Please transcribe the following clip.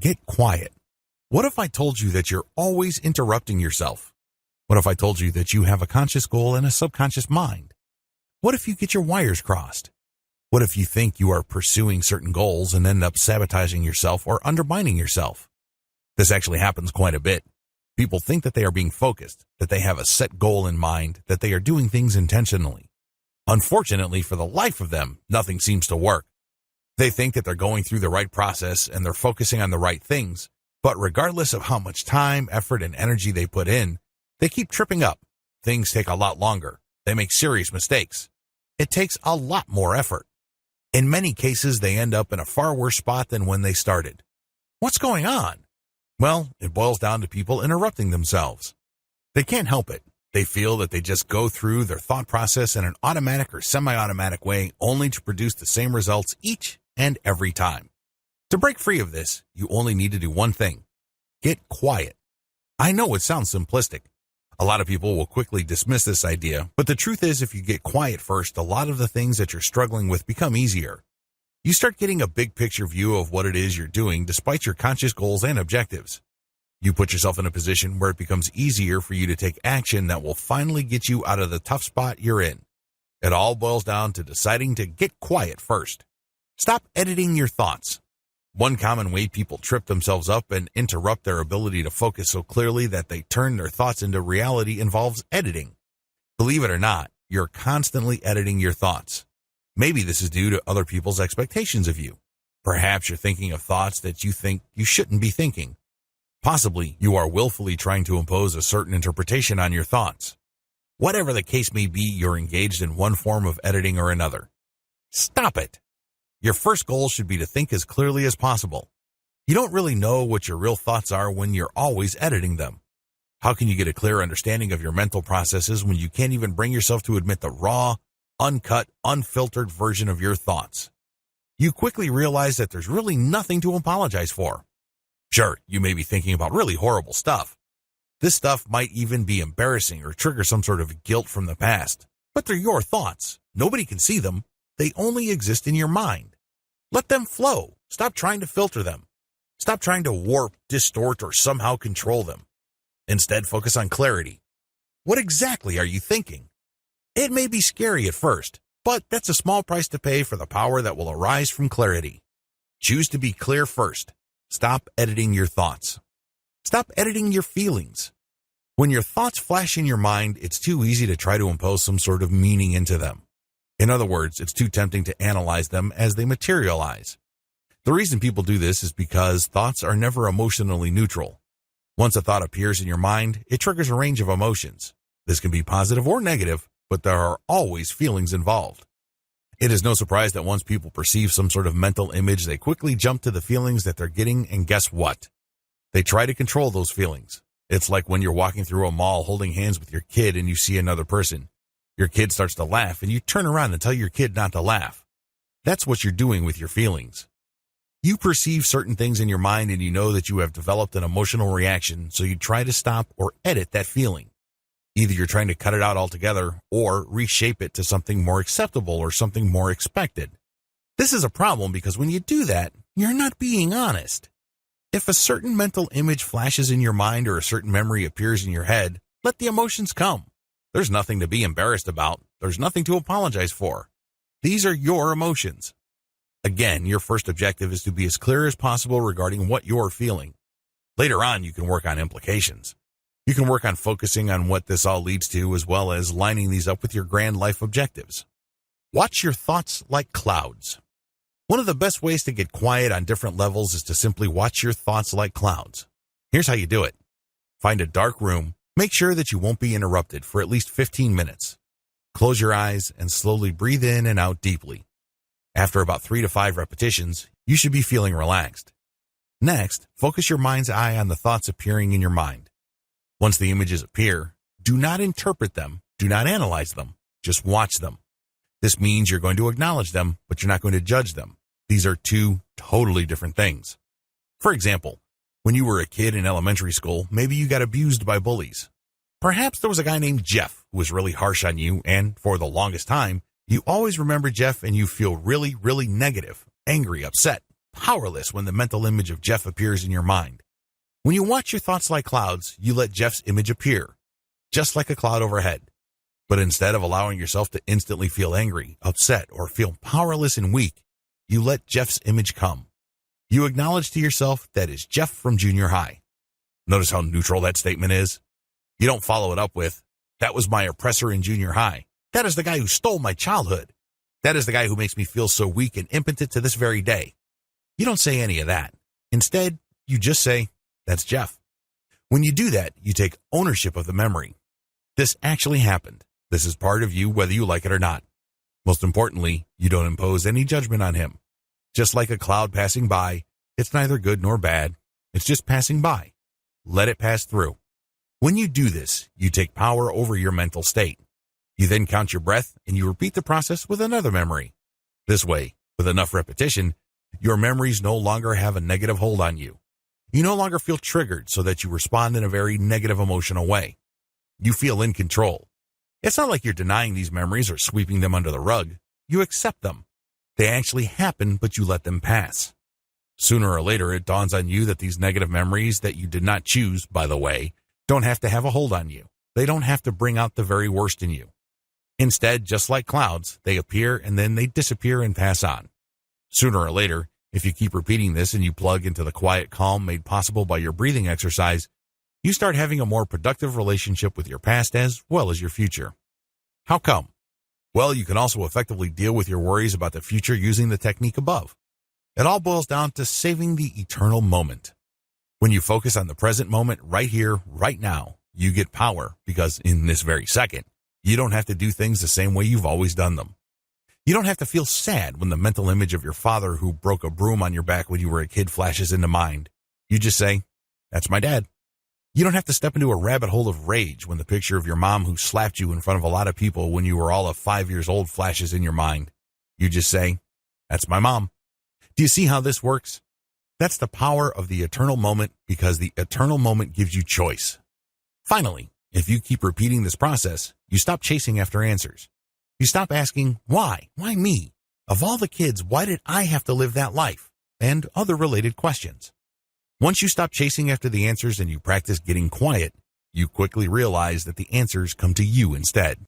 Get quiet. What if I told you that you're always interrupting yourself? What if I told you that you have a conscious goal and a subconscious mind? What if you get your wires crossed? What if you think you are pursuing certain goals and end up sabotaging yourself or undermining yourself? This actually happens quite a bit. People think that they are being focused, that they have a set goal in mind, that they are doing things intentionally. Unfortunately, for the life of them, nothing seems to work. They think that they're going through the right process and they're focusing on the right things, but regardless of how much time, effort, and energy they put in, they keep tripping up. Things take a lot longer. They make serious mistakes. It takes a lot more effort. In many cases, they end up in a far worse spot than when they started. What's going on? Well, it boils down to people interrupting themselves. They can't help it. They feel that they just go through their thought process in an automatic or semi-automatic way only to produce the same results each and every time. To break free of this, you only need to do one thing. Get quiet. I know it sounds simplistic. A lot of people will quickly dismiss this idea, but the truth is if you get quiet first, a lot of the things that you're struggling with become easier. You start getting a big picture view of what it is you're doing despite your conscious goals and objectives. You put yourself in a position where it becomes easier for you to take action that will finally get you out of the tough spot you're in. It all boils down to deciding to get quiet first. Stop editing your thoughts. One common way people trip themselves up and interrupt their ability to focus so clearly that they turn their thoughts into reality involves editing. Believe it or not, you're constantly editing your thoughts. Maybe this is due to other people's expectations of you. Perhaps you're thinking of thoughts that you think you shouldn't be thinking. Possibly you are willfully trying to impose a certain interpretation on your thoughts. Whatever the case may be, you're engaged in one form of editing or another. Stop it. Your first goal should be to think as clearly as possible. You don't really know what your real thoughts are when you're always editing them. How can you get a clear understanding of your mental processes when you can't even bring yourself to admit the raw, uncut, unfiltered version of your thoughts? You quickly realize that there's really nothing to apologize for. Sure, you may be thinking about really horrible stuff. This stuff might even be embarrassing or trigger some sort of guilt from the past. But they're your thoughts. Nobody can see them. They only exist in your mind. Let them flow. Stop trying to filter them. Stop trying to warp, distort, or somehow control them. Instead, focus on clarity. What exactly are you thinking? It may be scary at first, but that's a small price to pay for the power that will arise from clarity. Choose to be clear first. Stop editing your thoughts. Stop editing your feelings. When your thoughts flash in your mind, it's too easy to try to impose some sort of meaning into them. In other words, it's too tempting to analyze them as they materialize. The reason people do this is because thoughts are never emotionally neutral. Once a thought appears in your mind, it triggers a range of emotions. This can be positive or negative, but there are always feelings involved. It is no surprise that once people perceive some sort of mental image, they quickly jump to the feelings that they're getting, and guess what? They try to control those feelings. It's like when you're walking through a mall holding hands with your kid and you see another person. Your kid starts to laugh and you turn around and tell your kid not to laugh. That's what you're doing with your feelings. You perceive certain things in your mind and you know that you have developed an emotional reaction, so you try to stop or edit that feeling. Either you're trying to cut it out altogether or reshape it to something more acceptable or something more expected. This is a problem because when you do that, you're not being honest. If a certain mental image flashes in your mind or a certain memory appears in your head, let the emotions come. There's nothing to be embarrassed about. There's nothing to apologize for. These are your emotions. Again, your first objective is to be as clear as possible regarding what you're feeling. Later on, you can work on implications. You can work on focusing on what this all leads to, as well as lining these up with your grand life objectives. Watch your thoughts like clouds. One of the best ways to get quiet on different levels is to simply watch your thoughts like clouds. Here's how you do it. Find a dark room. Make sure that you won't be interrupted for at least 15 minutes. Close your eyes and slowly breathe in and out deeply. After about 3 to 5 repetitions, you should be feeling relaxed. Next, focus your mind's eye on the thoughts appearing in your mind. Once the images appear, do not interpret them, do not analyze them, just watch them. This means you're going to acknowledge them, but you're not going to judge them. These are two totally different things. For example, when you were a kid in elementary school, maybe you got abused by bullies. Perhaps there was a guy named Jeff who was really harsh on you, and for the longest time, you always remember Jeff and you feel really, really negative, angry, upset, powerless when the mental image of Jeff appears in your mind. When you watch your thoughts like clouds, you let Jeff's image appear, just like a cloud overhead. But instead of allowing yourself to instantly feel angry, upset, or feel powerless and weak, you let Jeff's image come. You acknowledge to yourself that is Jeff from junior high. Notice how neutral that statement is? You don't follow it up with, that was my oppressor in junior high. That is the guy who stole my childhood. That is the guy who makes me feel so weak and impotent to this very day. You don't say any of that. Instead, you just say, that's Jeff. When you do that, you take ownership of the memory. This actually happened. This is part of you whether you like it or not. Most importantly, you don't impose any judgment on him. Just like a cloud passing by, it's neither good nor bad. It's just passing by. Let it pass through. When you do this, you take power over your mental state. You then count your breath and you repeat the process with another memory. This way, with enough repetition, your memories no longer have a negative hold on you. You no longer feel triggered so that you respond in a very negative emotional way. You feel in control. It's not like you're denying these memories or sweeping them under the rug. You accept them. They actually happen, but you let them pass. Sooner or later, it dawns on you that these negative memories that you did not choose, by the way, don't have to have a hold on you. They don't have to bring out the very worst in you. Instead, just like clouds, they appear and then they disappear and pass on. Sooner or later, if you keep repeating this and you plug into the quiet calm made possible by your breathing exercise, you start having a more productive relationship with your past as well as your future. How come? Well, you can also effectively deal with your worries about the future using the technique above. It all boils down to saving the eternal moment. When you focus on the present moment right here, right now, you get power because in this very second, you don't have to do things the same way you've always done them. You don't have to feel sad when the mental image of your father who broke a broom on your back when you were a kid flashes into mind. You just say, that's my dad. You don't have to step into a rabbit hole of rage when the picture of your mom who slapped you in front of a lot of people when you were all of 5 years old flashes in your mind. You just say, that's my mom. Do you see how this works? That's the power of the eternal moment because the eternal moment gives you choice. Finally, if you keep repeating this process, you stop chasing after answers. You stop asking, why? Why me? Of all the kids, why did I have to live that life? And other related questions. Once you stop chasing after the answers and you practice getting quiet, you quickly realize that the answers come to you instead.